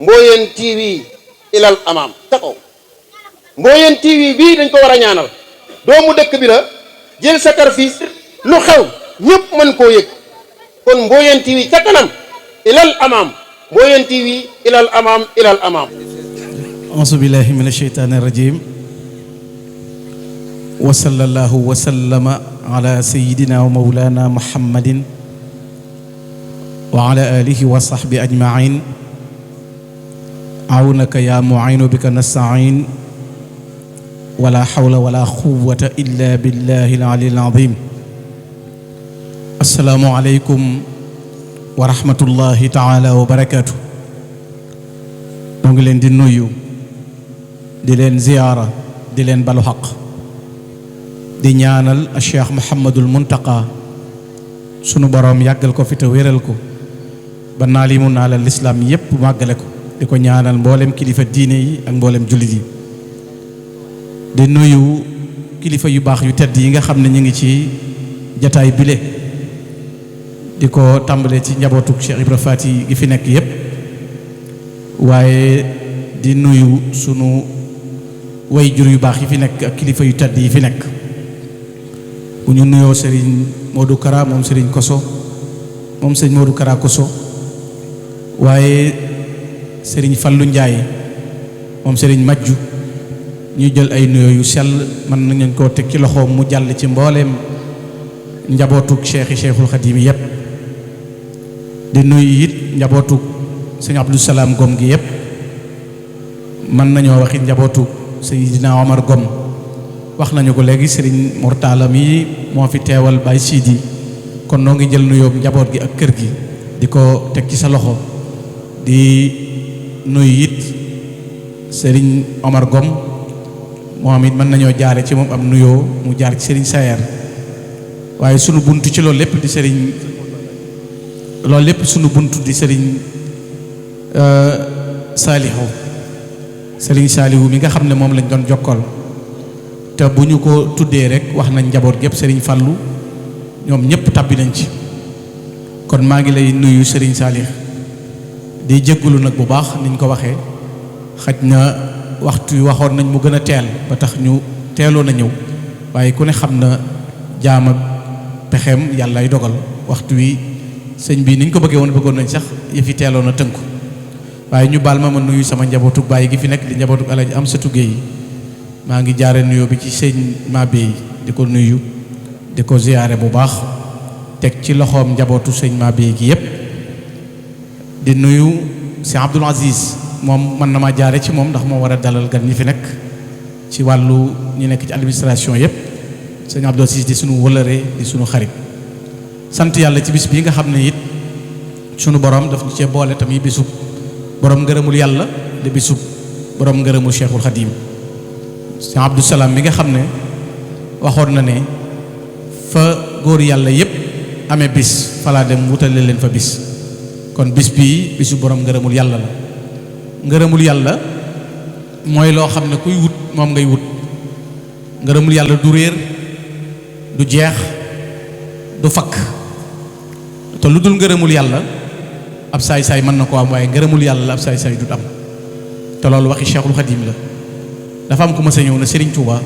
Mboyeen TV ilal amaam ca kaw. Mboyeen TV bii dañ ko war a ñaanal doomu dëkk bi la jël sacrifice lu xew ñëpp mën koo yëg kon Mboyeen TV ca kanam ilal amaam Mboyeen TV ilal amaam ilal amaam. auzu billahi min asheytaani rajim wa sallallahu wa sallama ala sayidina wa mawlana muhammadin wa ala alihi wa sahbi ajmain awnaka ya mu'inu bika nasta'in wala hawla wala quwwata illa billahi al-aliyyil azim. assalaamu aleykum wa rahmatullahi taala wa barakatuh. ñoo ngi leen di nuyu di leen ziyaara di leen balu xaq di ñaanal a Cheikh Mouhamadul Muntaqa sunu boroom yàggal ko fi te wéral ko ba naa li mu naa la lislaam yépp màggale ko di ko ñaanal mboolem kilifa diine yi ak mboolem jullit yi di nuyu kilifa yu baax yu tedd yi nga xam ne ñu ngi ci jataay bile di ko tàmbalee ci njabootu Cheikh Ibra Faty gi fi nekk yépp waaye di nuyu sunu way jur yu baax yi fi nekk ak kilifa yu tedd yi fi nekk bu ñu nuyoo Serigne Modou Kara moom Serigne Koso moom Serigne Modou Kara Koso waaye Serigne Fallou Ndiaye moom Serigne Majju ñu jël ay nuyoo yu sell mën nañu koo teg ci loxoom mu jàll ci mbooleem njabootuk Cheikhul Khadim yépp di nuyu it njabootuk sëñ Abdou Salaam Gom gi yépp mën nañoo waxit njabootuk Seydina Omar Gom wax nañu ko léegi Serigne Mortala mi moo fi teewal Baye Sidi kon noo ngi jël nuyoo njaboot gi ak kër gi di ko teg ci sa loxo di nuyu it Serigne Omar Gom moom it mën nañoo jaare ci moom am nuyoo mu jaar ci Serigne Sayer waaye sunu buntu ci loolu lépp di Serigne loolu lépp sunu buntu di Serigne Serigne Salihu mi nga xam ne moom lañ doon jokkool te bu ñu ko tuddee rek wax nañ njaboot gépp Serigne Fallou ñoom ñëpp tabbi nañ ci kon maa ngi lay nuyu Serigne Salih di jéggulu nag bu baax niñ ko waxee xaj na waxtu wi waxoon nañ mu gën a teel ba tax ñu teeloon a ñëw waaye ku ne xam na jaama pexeem yàllaay dogal waxtu wi sëñ bi niñ ko bëggee woon bëggoon nañ sax yëfi teeloon a tënku waaye ñu baal ma nuyu sama njabootu baay gi fi nekk di njabootu Alaaji Amsatu Géey maa ngi jaare nuyoo bi ci sëñ Mabey di ko nuyu di ko ziyaare bu baax teg ci loxoom njabootu sëñ Mabey gi yépp di nuyu sëñ Abdul Aziz moom mën na maa jaare ci moom ndax moo war a dalal gan ñi fi nekk ci wàllu ñu nekk ci administration yépp sëñ Abdul Aziz di sunu wëlëre di sunu xarit sant yàlla ci bis bii nga xam ne it sunu borom daf ñu cee boole tamit bisub borom ngërëmul yàlla di bisub borom ngërëmul Cheikhul Khadim sëñ Abdou Salaam mi nga xam ne waxoon na ne fa góor yàlla yépp amee bis falaa dem wutale leen fa bis kon bis bii bisu borom ngërëmul yàlla la ngërëmul yàlla mooy loo xam ne kuy wut moom ngay wut ngërëmul yàlla du réer du jeex du fakk te lu dul ngërëmul yàlla ab saay-saay mën na ko am waaye ngërëmul yàlla la ab saay-saay du am te loolu waxi Cheikhul Khadim la dafa am ku ma sa ñëw na Serigne Touba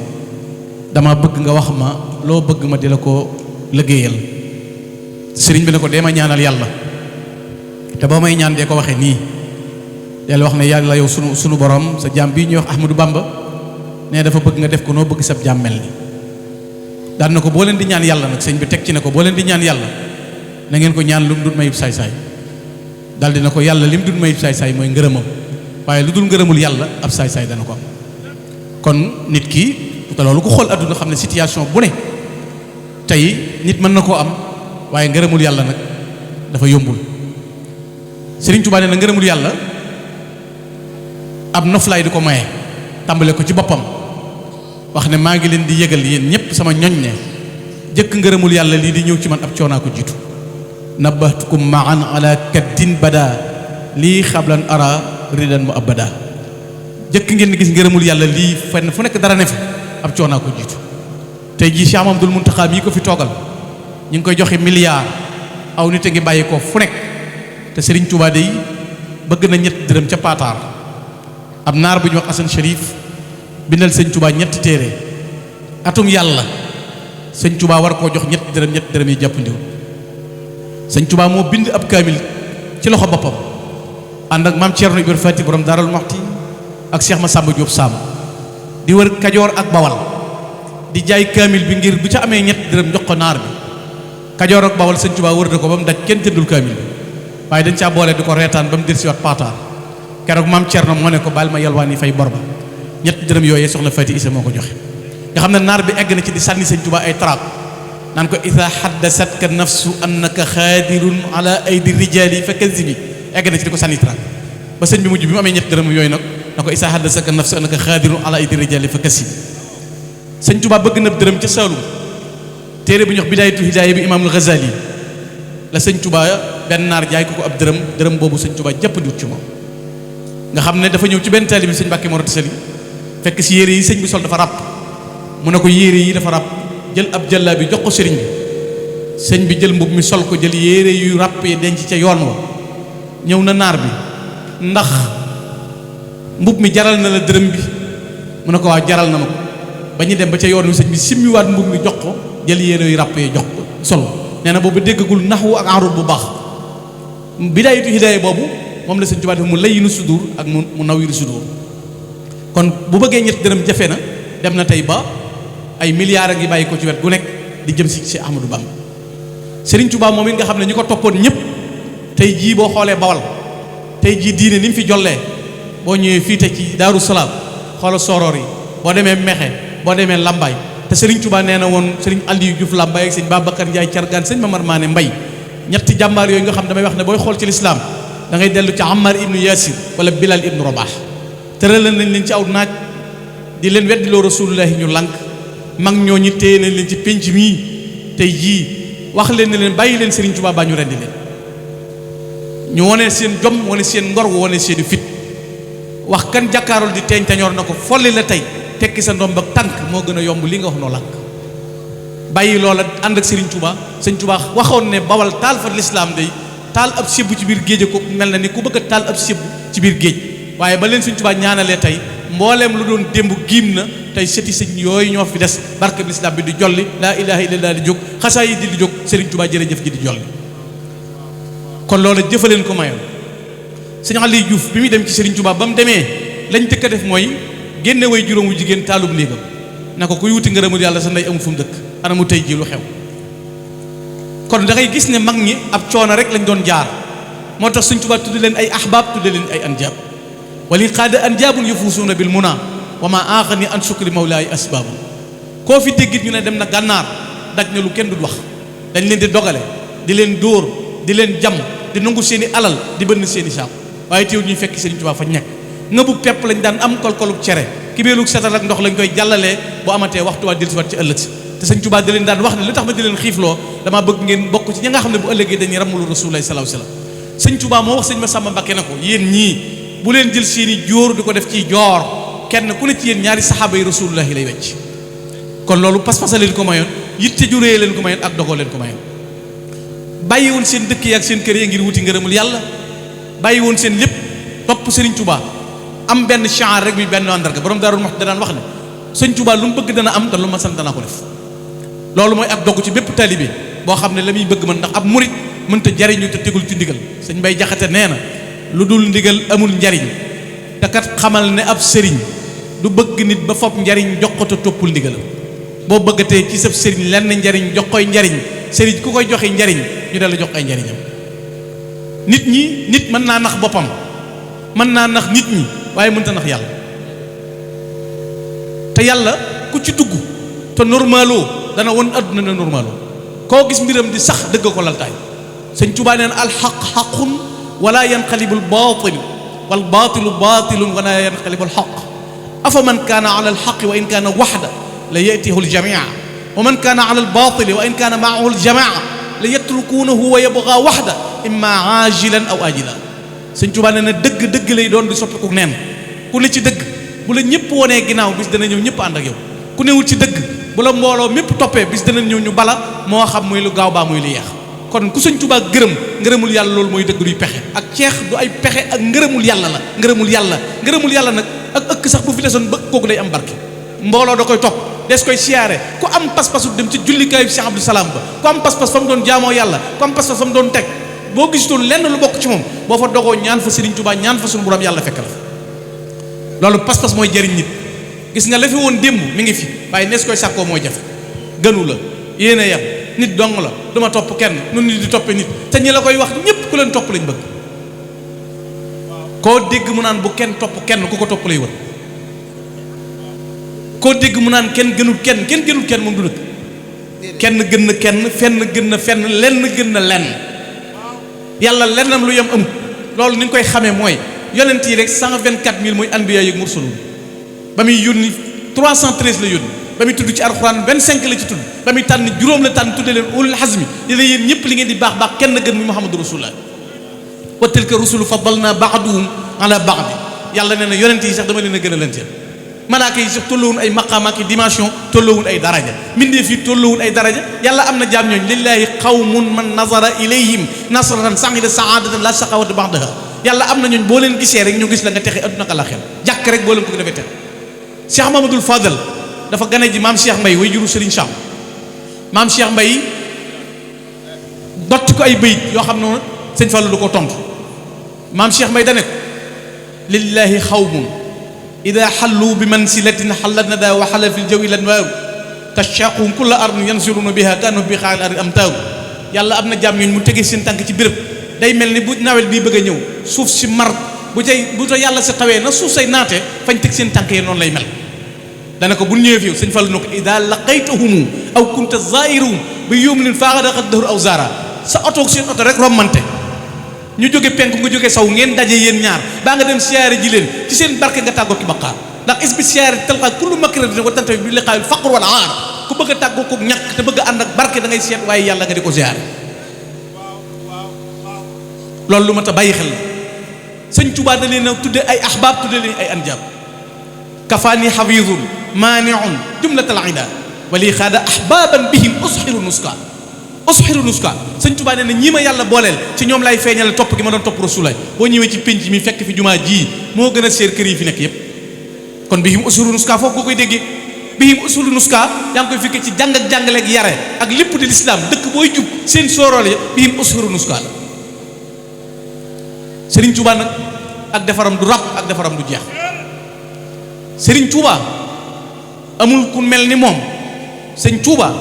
dama bëgg nga wax ma loo bëgg ma di la ko liggéeyal Serigne bi ne ko dee ma ñaanal yàlla te boo may ñaan dee ko waxee nii del wax ne yàlla yow sunu borom sa jaam bii ñuy wax Ahmadou Bamba ne dafa bëgg nga def ko noo bëgg sab jaam mel ni daan na ko boo leen di ñaan yàlla nag sëñ bi teg ci ne ko boo leen di ñaan yàlla na ngeen ko ñaan lu mu dul mayib saay-saay dal dina ko yàlla li mu dul mayib saay-saay mooy ngërëmam waaye lu dul ngërëmul yàlla ab saay-saay dana ko am kon nit ki te loolu ko xool adduna xam ne situation bu ne tey nit mën na koo am waaye ngërëmul yàlla nag dafa yombul Serigne Touba nee na ngërëmul yàlla ab noflaay di ko maye tàmbale ko ci boppam wax ne maa ngi leen di yëgal yéen ñëpp sama ñoñ ne jëkk ngërëmul yàlla lii di ñëw ci man ab coonaa ko jiitu nabahtukum maan ala kaddin bada lii xablan ara ridan mu abada jëkk ngeen di gis ngërëmul yàlla lii fenn fu nekk dara ne fa ab coonaa ko jiitu tey jii Cheikh Mamadou Mountakha mii ko fi toogal ñu ngi koy joxe milliard aw nit a ngi bàyyi ko fu nekk te Serigne Touba day bëgg na ñetti dërëm ca paataar ab naar bu ñu wax Assane Chérif bindal sëñ Touba ñetti téere atum yàlla sëñ Touba war koo jox ñetti dërëm yi jàppandiwul sëñ Touba moo bind ab kaamil ci loxo boppam ànd ak maam Thierno Ibrahima Fati borom Daaral Muxti ak Cheikh Massamba Diop Sam di wër Kajoor ak Bawal di jaay kaamil bi ngir bu ca amee ñetti dërëm jox ko naar bi Kajoor ak Bawal sëñ Touba wër na ko ba mu daj kenn jëndul kaamil bi waaye dañ caa boole di ko reetaan ba mu del si wat paataar keroog maam Thierno moo ne ko baal ma yalwaan yi fay bor ba ñetti dërëm yooyee soxna Fati Isa moo ko joxe nga xam ne naar bi egg na ci di sànni sëñ Touba ay trap naan ko ida xaddasatka nafsu annaka xaadirun ala aydi rijali fa kazibi egg na ci di ko sànni trap ba sëñ bi mujj bi mu amee ñetti dërëm yooyu nag na ko ida xaddasatka nafsu annaka xaadirun ala aydi rijali fa kazibi sëñ Touba bëgg na dërëm ca Saalum téere bu ñu wax bidaayatu hidaaya bi imaamul Ghazali la sëñ Touba benn naar jaay ko ab dërëm boobu sëñ Touba jàppandiwut ci moom nga xam ne dafa ñëw ci benn taalibe bi sëñ Mbàkke Mor Anta Sali fekk si yére yi sëñ bi sol dafa ràpp mu ne ko yére yi dafa ràpp jël ab jàllaa bi jox ko sëriñ bi sëñ bi jël mbub mi sol ko jël yére yu ràpp yi denc ca yoon wa ñëw na naar bi ndax mbub mi jaral na la dërëm bi mu ne ko waaw jaral na ma ko ba ñu dem ba ca yoon wi sëñ bi simmiwaat mbub mi jox ko jël yére yu ràpp yi jox ko sol nee na boobu déggagul naxwu ak arut bu baax bidaayatu hidaaya boobu moom la sëñ Tuubaa def mu layyinu sudur ak mu nawwiru sudur kon bu bëggee ñetti dërëm jafe na dem na tey ba ay milliards a ngi bàyyi ko ci wet gu nekk di jëm si Cheikh Ahmadou Bamba Serigne Touba moom it nga xam ne ñi ko toppoon ñëpp tey jii boo xoolee Bawal tey jii diine ni mu fi jollee boo ñëwee fii te ci Daaru Salaam xoola Soror yi boo demee Mexe boo demee Lambaay te Serigne Touba nee na woon Serigne Aliou Diouf Lambaay ak sëñ Babacar Ndiaye Cargaan sëñ Mamar Maane Mbay ñetti jàmbaar yooyu nga xam damay wax ne booy xool ci lislaam da ngay dellu ci Ammar ibnu Yasir wala Bilal ibnu Rabah tëral nañ leen ci aw naaj di leen weddiloo rasulullahi ñu lànk mag ñooñu téye nañ leen ci pénc mii tey jii wax leen ne leen bàyyi leen Serigne Touba baa ñu rendi leen ñu wone seen jom wone seen ngor wone seen fit wax kan jàkkaarul di teeñ tañoor na ko folli la tey tekki sa ndomb ak tànk moo gën a yomb li nga wax noo lànk bàyyi loola ànd ak Serigne Touba Serigne Touba waxoon ne Bawal taal fa lislaam day taal ab sibbu ci biir géej ko mel na ni ku bëgg a taal ab sibbu ci biir géej waaye ba leen Serigne Touba ñaanalee tey mbooleem lu doon démb giim na tey sëti sëñ yooyu ñoo fi des barke bi lislaam bi di jolli laa ilaha illallah di jóg xasaa yi di jóg Serigne Touba jërëjëf ji di jolli kon loola jëfaleen ko mayoon sëñ Aliou Diouf bi muy dem ci Serigne Touba ba mu demee lañ tëkk a def mooy génne way juróom wu jigéen taalub néegam na ko kuy wuti ngërëmul yàlla sa ndey amul fu mu dëkk ana mu tey ji lu xew kon da ngay gis ne mag ñi ab coono rek lañ doon jaar moo tax Serigne Touba tudde leen ay ahbaab tudde leen ay anjaab wali qaada anjaabun yafuusuuna bil munaa wa ma aaxani an sukri mawlaay asbaabu koo fi déggit ñu ne dem na gànnaar daj na lu kenn du wax dañ leen di dogale di leen dóor di leen jam di nangu seeni alal di bënn seeni saako waaye teew ñuy fekk Serigne Touba fa ñekk ngëbu pepp lañ daan am kolkolub cere kibeelug setal ak ndox lañ koy jàllalee bu amatee waxtu waa dellusiwaat ci ëllëg si te Serigne Touba da leen daan wax ne li tax ma di leen xiifloo damaa bëgg ngeen bokk ci ñi nga xam ne bu ëllëgee dañuy ramulu rasulullahi sallallahu alayhi wasallam Serigne Touba moo wax sëñ Massamba Mbacké na ko yéen ñii bu leen jël seeni jóor di ko def ci joor kenn ku ne ci yéen ñaari saxaaba yi rasulullahi lay wecc kon loolu pas-pasa leen ko mayoon yitte ju réy leen ko mayoon ak dogoo leen ko mayoon bàyyi woon seen dëkk yi ak seen kër yi ngir wuti ngërëmul yàlla bàyyi woon seen lépp topp Serigne Touba am benn chanre rek bi benn àndarga borom Daaru Muxti da daan wax ne Serigne Touba lu mu bëgg dana am te lu ma sant danaa ko def loolu mooy ak dogg ci bépp taalibe boo xam ne la muy bëgg mën ndax ab murit mënta jariñu te tegul ci ndigal sëñ Mbay Jaxate nee na lu dul ndigal amul njariñ te kat xamal ne ab sëriñ du bëgg nit ba fopp njariñ jox ko te toppul ndigalam boo bëggatee ci sab sëriñ lenn njariñ jox koy njariñ sëriñ ku koy joxe njariñ ñu dal la jox ay njariñam nit mën naa nax boppam mën naa nax nit ñi waaye mënta nax yàlla te yàlla ku ci dugg te normaloo dana won àdduna ne normaloo koo gis mbiram di sax dëgg ko laltaay sëñ Tuubaa neen alxaq xaqun wala yanqalibul baatil wal baatilu baatilun wala yanqalibul xaq afa man kaana ala alxaqi wa in kaana waxda la yatihu aljamia wa man kaana ala albaatili wa in kaana maahu aljamaa la yatrukuunahu wa yabgaa waxda imma ajilan aw ajilan sëñ Tuubaa nee na dëgg lay doon di soppiku neen ku ne ci dëgg bu la ñëpp wonee ginnaaw bis dana ñëw ñëpp ànd ak yow ku newul ci dëgg bu la mbooloo mépp toppee bis dana ñëw ñu bala moo xam muy lu gaaw baa muy lu yeex kon ku sëñ Tuubaa gërëm ngërëmul yàlla loolu mooy dëgg duy pexe ak ceex du ay pexe ak ngërëmul yàlla la ngërëmul yàlla nag ak ëkk sax bu fi desoon ba kooku day am barke mbooloo da koy topp des koy siyaare ku am pas-pasu dem ci jullikaayu Cheikh Abdou Salaam ba ku am pas-pas fa mu doon jaamoo yàlla ku am pas-pas fa mu doon teg boo gisutoon lenn lu bokk ci moom boo fa dogoo ñaan fa Serigne Touba ñaan fa sunu borom yàlla fekk la loolu pas-pas mooy jëriñ nit gis nga la fi woon démb mi ngi fi waaye nees koy sàkkoo mooy jafe gënu la yéen a yem nit dong la duma topp kenn nun nit di toppe nit te ñi la koy wax ñépp ku leen topp lañ bëgg koo dégg mu naan bu kenn topp kenn ku ko topp lay wër koo dégg mu naan kenn gënul kenn moom du dëkk kenn gën na kenn fenn gën na fenn lenn gën na lenn yàlla lennam lu yem amut loolu ni ñu koy xamee mooy yonent yi rek 124000 mooy anbiya yi ak mursalun ba muy yónni 313 la yónni ba muy tudd ci alxuraan 25 la ci tudd ba muy tànn juróom la tànn tudde leen ulul hazmi di la yéen ñëpp li ngeen di baax kenn gën muy muhammadu rasulullah wa tilka rusulu faddalna ba'duhum ala ba'd yàlla nee na yonent yi sax dama leen a gën a lanteel malaaka yi sax tolloowun ay maqaam ak dimension tolloowun ay daraja mbindeef yi tolloowun ay daraja yàlla am na jaam ñooñ lillahi qawmun man nazara ilayhim nasratan sa'ida sa'adatan la shaqawata ba'daha yàlla am na ñooñ boo leen gisee rek ñu gis la nga texe adduna ak àllaxira jàkk rek boo leen ko defee texe Cheikh Mamadou Fadal dafa gane ji maam Cheikh Mbaye way juru Serigne Sam maam Cheikh Mbaye dotti ko ay bayit yoo xam noonu sëñ Fallou du ko tontu maam Cheikh Mbaye dane ko lillahi xawmun ida xallu bi mansilatin xallat na daa waxala fi jawi lan waaw tashaqum kulla ardin yansuruna biha kanu bi xaal ardi am taaw yàlla am na jaam ñooñ mu tegee seen tànk ci béréb day mel ni bu nawet bii bëgg a ñëw suuf si mar bu ta yàlla sa tawee na suuf say naatee fañ teg seen tànk yi noonu lay mel dana ko bu ñëwee fi yow sëñ Fallu na ko ida laqaytahumu aw kunta zairuhum bi yumnin faaxadaxat dahru aw zara sa oto seen oto rek rommante ñu jóge penk nga jóge saw ngeen daje yéen ñaar baa nga dem siyaare ji leen ci seen barke nga tàggoo ki baqaar ndax is bi siyaare talqa kullu makratin wa tantafi bi liqaa'il faqr wal aar ku bëgg a tàggoo ko ñàkk te bëgg a ànd ak barke da ngay seet waaye yàlla nga di ko siyaare loolu lu ma ta bàyyi xel la sëñ Tuubaa da leen a tudde ay ahbaab tudde leen ay anjaab kafaani xafiidun maaniun jumlatal ida wali xaada ahbaaban bihim usxiru nuska sëñ Tuubaa nee na ñii ma yàlla booleel ci ñoom lay feeñal topp gi ma doon topp rasulaay boo ñëwee ci pénc mi fekk fi jumaa ji moo gën a seer kër yi fi nekk yépp kon bihim usxiru nuska foofu nga koy déggee bihim usxiru nuska yaa ngi koy fekkee ci jàng ak jàngale ak yare ak lépp di lislaam dëkk booy jub seen soorool ya bihim usxiru nuska la sëriñ Tuubaa nag ak defaram du ràpp ak defaram du jeex sëriñ Tuubaa amul ku mel ni moom sëñ Tuubaa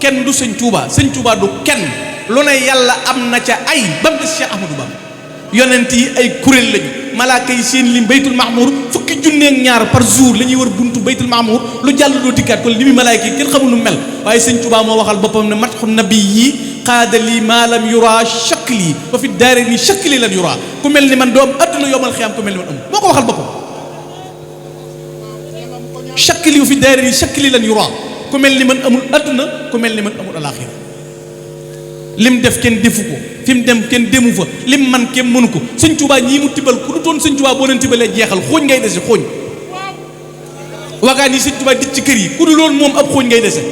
kenn du sëñ Tuubaa sëñ Tuubaa du kenn lu ne yàlla am na ca ay ba mu des Cheikh Ahmadou Bamba yonent yi ay kuréel lañu malaaka yi seen lim baytul mahmur fukki junneeg ñaar par jour la ñuy war buntu baytul mahmur lu jàll doo dikkaat kon li muy malaaka yi kenn xamul nu mel waaye sëñ Tuubaa moo waxal boppam ne matxu nabi yi qaada lii maa lam yura shakli wa fi daare ni shakli lan yura ku mel ni man doo am adduna yomal xiyaam ku mel ni man amul moo ko waxal boppam shakli wa fi daare ni shakli lan yura ku mel ni man amul adduna ku mel ni man amul alaxira lim def kenn defu ko fi mu dem kenn demu fa lim man kenn mënu ko sëñ Tuubaa ñii mu tibal ku du doon sëñ Tuubaa boo leen tibalee jeexal xooñ ngay dese xooñ wagaan yi sëñ Tuubaa dit ci kër yi ku du loon moom ab xooñ ngay dese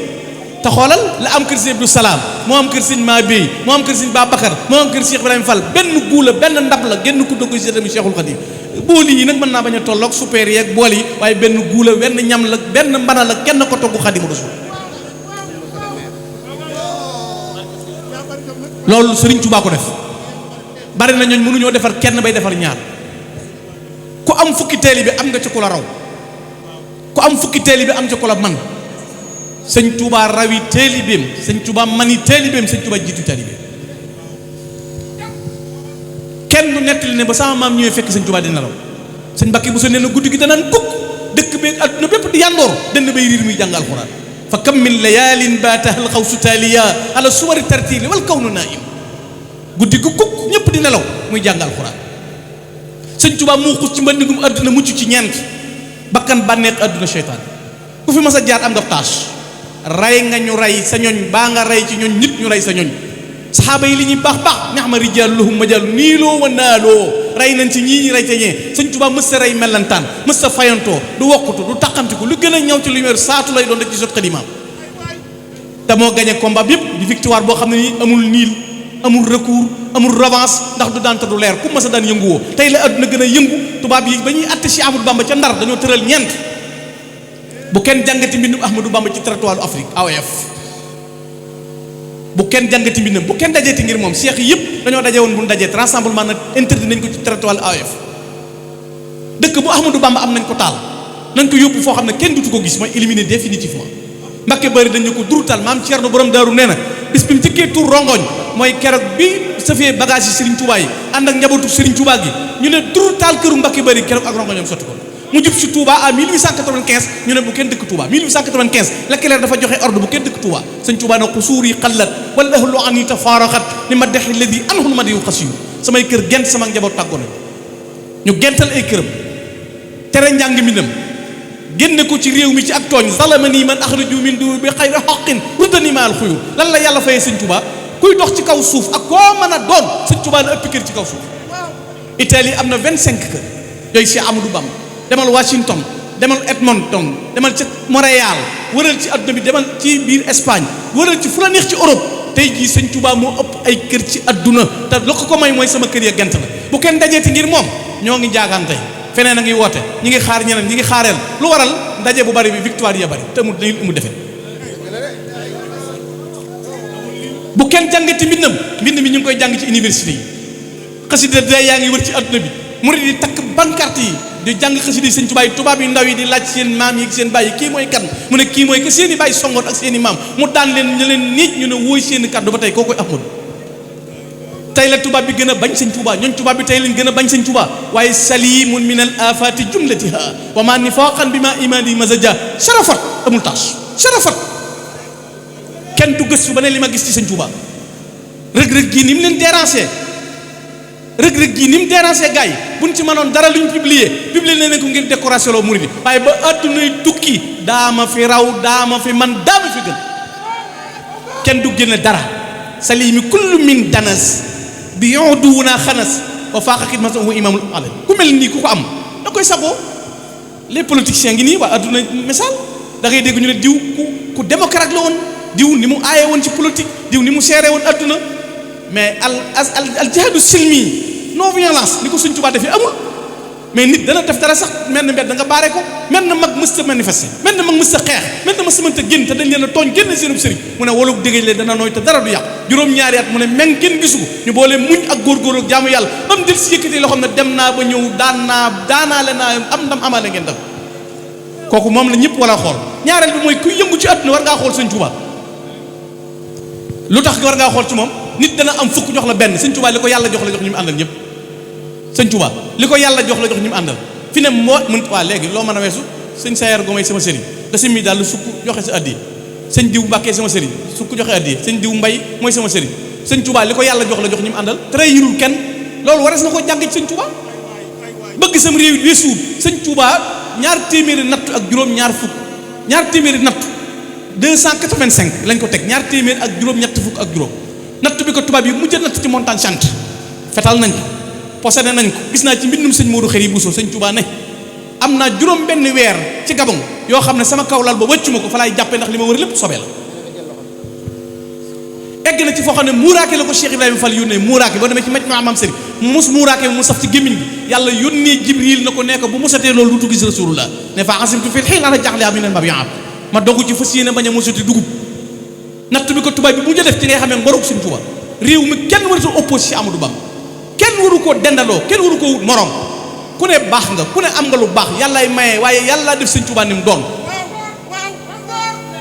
te xoolal la am kër sëñ Abdou Salaam moo am kër sëñ Mabéy moo am kër sëñ Babacar moo am kër Cheikh Ibrahima Fall benn guula benn ndab la genn ku dogg si tamit Cheikhul Khadim bool yi nag mën naa bañ a tolloog super yeeg bool yi waaye benn guula wenn ñam la benn mbana la kenn ko togg Xaadimu Rasuul loolu Sëriñ Tuubaa ko def bari na ñooñ mënuñoo defar kenn bay defar ñaar ku am fukki teeli bi am nga ci ku la raw ku am fukki teeli bi am ci ku la man sëñ Tuubaa rawi taalibeem sëñ Tuubaa mani taalibeem sëñ Tuubaa jiitu taalibeem kenn du nettali ne ba sama maam ñëwee fekk sëñ Tuubaa di nelaw sëñ Mbàkke bu sa nee na guddi gi danaan kukk dëkk beeg adduna bépp di yandoor dënn bay riir muy jàng alxuraan fa kam min layaalin baatahal xawsu taaliya ala suwari tartiili wal kawnu naim guddi gu kukk ñëpp di nelaw muy jàng alxuraan sëñ Tuubaa mu xus ci mbandingum adduna mucc ci ñeent bakkan bànneex adduna seytaan ku fi mas a jaar am nga tâche rey nga ñu rey sa ñoñ baa nga rey ci ñoñ nit ñu rey sa ñoñ saxaaba yi li ñuy baax baax ni'ma rijaaluhum majaalu niiloo wa naaloo rey nañ ci ñii ñi rey ca ñee sëñ Tuubaa mës sa rey mellantaan mës sa fayantoo du wokkutu du taqamtiku lu gën a ñëw ci lu ñu saatu lay doon rek ci sot xalimaam te moo gañe combat bi yëpp di victoire boo xam ne nii amul niil amul recours amul revanche ndax du daan te du leer ku mas a daan yënguwoo tey la àdduna gën a yëngu tubaab yi ba ñuy atte Cheikh Ahmadou Bamba ca Ndar dañoo tëral ñeent bu kenn jàngati mbindum Ahmadou Bamba ci territoire Afrique AOF bu kenn jàngati mbindam bu kenn dajeeti ngir moom cheikh yëpp dañoo daje woon bu ñu dajee rassemblement nag interdit nañ ko ci territoire AOF dëkk bu Ahmadou Bamba am nañ ko taal nañ ko yóbbu foo xam ne kenn dutu ko gis mooy éliminer définitivement Mbàkke Bari dañ ko durutal maam Thierno borom daaru nee na bis bi mu jëkkee tur rongoñ mooy keroog bi safee bagage yi Serigne Touba yi ànd ak njabootu Serigne Touba gi ñu ne durutal këru Mbàkke Bari keroog ak rongoñam sotti ko mu jub si Touba à 1895 ñu ne bu kenn dëkk Touba 1895 Leclerc dafa joxe ordre bu kenn dëkk Touba sëñ Touba ne xusuur yi xallat wala ahlu ani tafaaraxat ni ma dexi ladi anhul ma di xasiyu samay kër gent sama njaboot tàggoo na ñu gental ay këram tere njàng mi génne ko ci réew mi ci ak tooñ zalamani man axraju min du bi xayri xaqin ruddani ma al xuyur lan la yàlla fayee sëñ Touba kuy dox ci kaw suuf ak koo mën a doon sëñ Touba na ëpp kër ci kaw suuf Italie am na 25 kër yooyu Cheikh Amadou Bamba demal Washington demal Edmonton demal ci Montréal wëral ci adduna bi demal ci biir Espagne wëral ci fu la neex ci Europe tey jii sëñ Touba moo ëpp ay kër ci adduna te lu ko may mooy sama kër ya gent la bu kenn dajeeti ngir moom ñoo ngi jaagaan tey feneen a ngi woote ñi ngi xaar ñeneen ñi ngi xaareel lu waral ndaje bu bari bi victoire ya bari te mu defe bu kenn jàngati mbind mi ñu ngi koy jàng ci université yi xasida day yaa ngi wër ci adduna bi murid yi takk pancarte yi di jàng xasida yi sëñ Tuubaa yi tubaab yi ndaw yi di laaj seen maam yi seen bàyyi kii mooy kan mu ne kii mooy que seen i bàyyi songoon ak seen i maam mu daan leen ñu leen niij ñu ne wóoy seen i kàddu ba tey koo koy Ahmadu tey la tubaab bi gën a bañ sëñ Touba ñooñ tubaab bi tey lañ gën a bañ sëñ Touba waaye salimun min al afati jumlatiha wa ma nifaqan bi ma imani mazaja sharafat amul taas sharafat kenn du gëstu ba ne li ma gis ci sëñ Touba rëg-rëg gii ni mu leen déranger rëg-rëg gii ni mu déranger gars yi buñ ci mënoon dara luñ publier ne ko ngir décoration loo murid waaye ba addunay tukki daama fi raw daama fi man daama fi gën kenn du génne dara salimi kullu min danas bi yonduwunaa xanas wa faaqa xidmatahu imaamul alam ku mel nii ku ko am da koy sagoo les politiciens ngi nii waa adduna misaal da ngay dégg ñu ne diw ku démocrate la woon diw ni mu aaye woon ci politique diw ni mu seere woon adduna mais al jihaadu silmi non violence ni ko Sëñ Tuubaa defee amul mais nit dana def dara sax mel na mbedd da nga baare ko mel na mag mës ta manifester mel na mag mës ta xeex mel na mës ta mënta génn te dañ leen a tooñ génn seenub sëriñ mu ne walug dégéej leen dana nooy te dara du yàqu juróom-ñaari at mu ne meng kenn gisu ko ñu boole muñ ak góorgóorlu ak jaamu yàlla ba mu del si yëkkati loo xam ne dem naa ba ñëw daanaale naa am ndam amaale ngeen dem kooku moom la ñëpp wala xool ñaareel bi mooy kuy yëngu ci àdduna war ngaa xool Sëñ Tuubaa lu tax war ngaa xool ci moom nit dana am fukk jox la benn Sëñ Tuubaa li ko yàlla jox la jox ñu mu àndal ñëpp Sëñ Tuubaa li ko yàlla jox la jox ñu mu àndal fi ne moo mën waa léegi loo mën a weesu sëñ Sayer Gomay sama sëriñ da si mi daal lu sukk joxe sa addi sëñ diw Mbàkke sama sëriñ sukk joxe addi sëñ diw Mbay mooy sama sëriñ Sëñ Tuubaa li ko yàlla jox la jox ñu mu àndal tere yirul kenn loolu warees na ko jàng ci Sëñ Tuubaa bëgg sam réew it weesuwul Sëñ Tuubaa ñaar téeméeri natt ak juróom ñaar fukk ñaar téeméeri natt 285 lañ ko teg ñaar téeméeri ak juróom ñett fukk ak juróom natt bi ko tubaab yi mujj natt ci montagne chante fetal nañ ko possédé nañ ko gis naa ci mbindum sëñ Modou Xëri Bousso Sëñ Tuubaa ne am naa juróom benn weer ci Gabon yoo xam ne sama kaw lal ba wëccu ma ko fa laay jàppee ndax li ma wër lépp sobee la egg na ci foo xam ne muuraake la ko Cheikh Ibrahima Fall yónnee muuraake boo demee ci maj maamam sëriñ mus muuraake mu saf ci gémmiñ gi yàlla yónnee Jibril na ko nekk bu musatee loolu dutu gis Rasulullah ne fa asimtu fil xiil ana jaxle am neen mab yaab ma dogu ci fas yéene bañ a musati dugub natt bi ko tubaab bi mu jë def ci ngay xamee ngorug Sëñ Tuubaa réew mi kenn waratu opposé ci Amadou Bamba kenn waru koo dendaloo kenn waru koo wut morom ku ne baax nga ku ne am nga lu baax yàllaay maye waaye yàllaa def Sëñ Tuubaa ni mu doon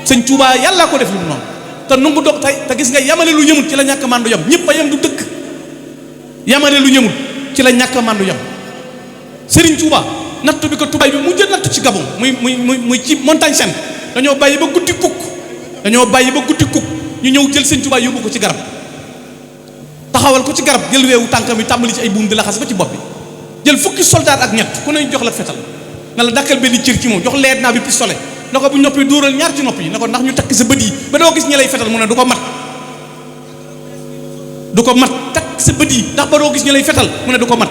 Sëñ Tuubaa yàllaa ko def li mu noonu te nu mu doog te gis nga yamale lu yëmul ci la ñàkk mandu yam ñëpp a yem du dëkk yamale lu yëmul ci la ñàkk mandu yam Sëriñ Tuubaa natt bi ko tubaay bi mu jël natt ci Gabon muy ci montagne Sainte dañoo bàyyi ba guddi kukk ñu ñëw jël Sëñ Tuubaa yóbbu ko ci garab taxawal ko ci garab jël weewu tànkam yi tàmbali ci ay buum di la xas ba ci bopp bi jël fukki soldat ak ñett ku ne jox la fetal na la dakkal benn cër ci moom jox leet naa bi pistolet na ko bu ñoppi dóoral ñaar ci nopp yi na ko ndax ñu takk sa bët yi ba doo gis ñi lay fetal mu ne du ko mat takk sa bët yi ndax ba doo gis ñi lay fetal mu ne du ko mat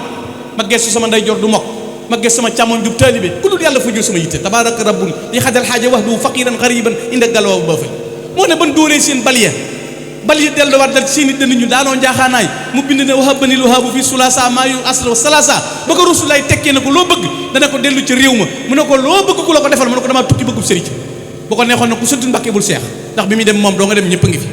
ma gestu sama ndeyjoor du mokk ma gestu sama càmmoñ jub taalibe ku dul yàlla fa jur sama yitte tabaaraka rabbun li xadal xaaja wax du faqiran xariban inda galwaa ba fay moo ne ban dóoree seen baliya bal yi delluwaat dal ci seen i dënn ñu daanoo njaaxaanaay mu bind ne wahabanil wahabu fi sulasa maa yu asra wa salasa ba ko Rasulullaay tekkee ne ko loo bëgg dana ko dellu ci réew ma mu ne ko loo bëgg ku la ko defal mu ne ko damaa tukki bëggub sëriñ boo ko neexoon ne ku sëdd Mbàkke bul seex ndax bi muy dem moom doo nga dem ñëpp a ngi fi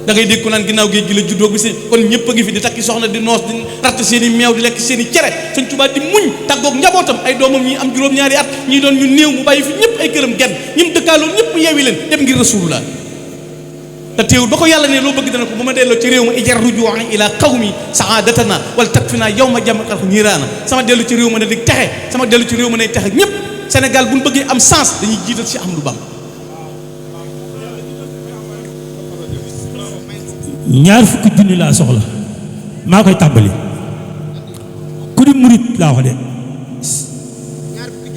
da ngay dégg ko naan ginnaaw géej gi la juddoo bi si kon ñëpp a ngi fi di takki soxna di noos di ratt seen i meew di lekk seen i cere Sëñ Tuubaa di muñ tàggoog njabootam ay doomam ñi am juróom-ñaari at ñii doon ñu néew mu bàyyi fi ñëpp ay këram genn ñi mu dëkkaaloon ñëpp yeewi leen dem ngir Rasulullah te teewul ba ko yàlla ne loo bëgg dana ko bu ma delloo ci réew ma ijar rujuan ila qawmi saadatana wala takfina yawma jam'al niiraana sama dellu ci réew ma ne di texe sama dellu ci réew ma ne texe ñëpp Sénégal bu ñu bëggee am sens dañuy jiital ci Ahmadou Bamba ñaar fukki junni laa soxla maa koy tàmbali ku di murit laa wax de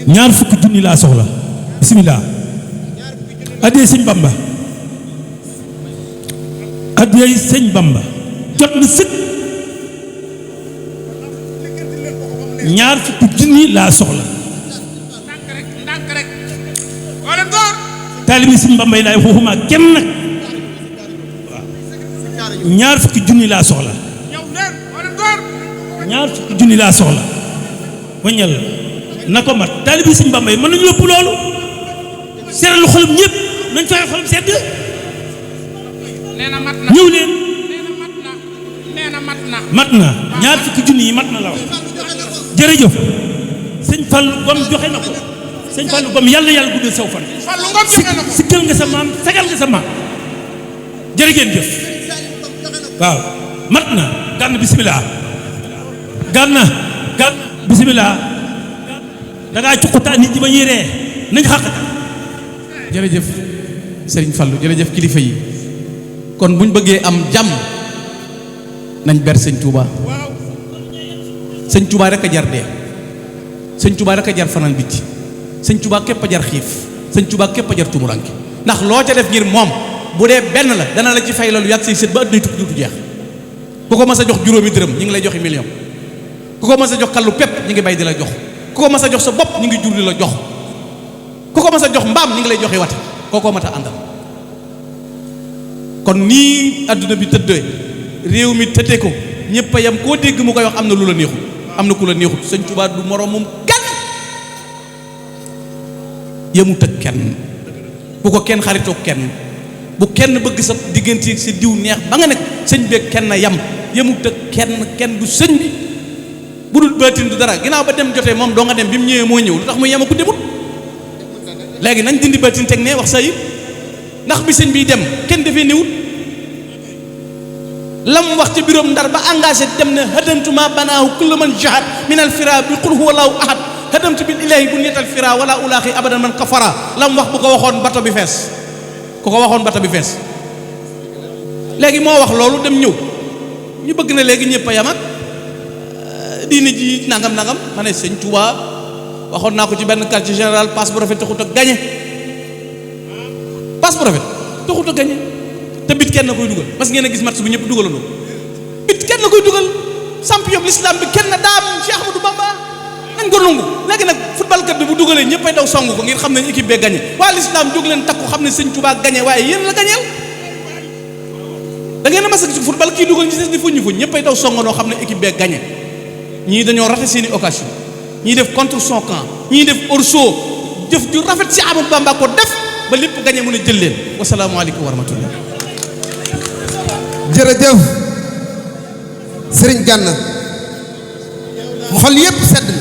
ñaar fukki junni laa soxla bismillah addee sëñ Bamba addee sëñ Bamba jot na sëkk ñaar fukki junni laa soxla taalibi sëñ Bamba yi laay waxuma kenn nag ñaar fukki junni laa soxla ñaar fukki junni laa soxla waññal na ko mat taalibi sëñ Bamba yi mën nañu lépp loolu seral xolam ñëpp nañ fexe xolam sedd ñëw leen mat na ñaar fukki junni yi mat na la wax jërëjëf sëñ Fallu Gom joxe na ko sëñ Fallu Gom yàlla yàlla guddal saw fan sikkal nga sa maam sagal nga sa maam jërë ngeen jëf waaw mat na gànn bisimilah gànn bisimilah dangaa cuqutaa nit ñi ba ñuy ree nañ xàqata jërëjëf Serigne Fallou jërëjëf kilifa yi kon buñ bëggee am jàmm nañ ber sëñ Touba sëñ Touba rek a jar dee sëñ Touba rek a jar fanaan bitti sëñ Touba képp a jar xiif sëñ Touba képp a jar tumuranke ndax loo ca def ngir moom bu dee benn la dana la ci fay la lu yàgg say sët ba adduna tukki du jeex ku ko mas a jox juróomi dërëm ñu ngi lay joxi million ku ko mas a jox kallu pepp ñu ngi bay di la jox ku ko mas a jox sa bopp ñu ngi jur di la jox ku ko mas a jox mbaam ñu ngi lay joxe wate kookoo mat a àndal kon nii adduna bi tëddee réew mi tëddee ko ñëpp a yam koo dégg mu koy wax am na lu la neexul am na ku la neexul sëñ Tuubaa du moroomum kenn yemut ak kenn bu ko kenn xaritoo kenn bu kenn bëgg sa diggante si diw neex ba nga nekk sëñ beeg kenn yam yemut ak kenn du sëñ bi bu dul baatin du dara ginnaaw ba dem jotee moom doo nga dem bi mu ñëwee moo ñëw lu tax muy yema ku demut léegi nañ dindi baatin teg ne wax sa yi ndax bi sëñ bi dem kenn defee néwut lam wax ci biroom Ndar ba engagé dem ne hadamtuma banaahu kullu man jahad min al fira bi qul huwa allahu ahad hadamtu bil ilahi bu netal fira wala ulaaxi abadan man kafara lam wax bu ko waxoon bato bi fees ku ko waxoon bato bi fees léegi moo wax loolu dem ñëw ñu bëgg na léegi ñëpp a yam ak diine ji nangam ma ne sëñ Touba waxoon naa ko ci benn quartier général passe bu rafet taxut a gañe passe bu rafet taxut a gañe te bit kenn koy dugal parce que ngeen a gis match bu ñëpp dugalandoo bit kenn koy dugal champion l'islam bi kenn daam Cheikh Ahmadou Bamba nañ ko nangu léegi nag football kat bi bu dugalee ñëppay daw song ko ngir xam ne équipe bee gañe waa l'islam jóg leen takku xam ne sëñ Touba gañe waaye yéen la gañeel da ngeen a mas a gis football kii dugal ñi des di fuñ ñëppay daw songanoo xam ne équipe bee gañe ñii dañoo raté seeni occasion ñii def contre son camp ñii def hors-jeu jëf ju rafet si Ahmadou Bamba ko def ba lépp gañe mun a jël leen wasalaamaaleykum wa rahmatullah jërëjëf Serigne Gana xol yépp sedd na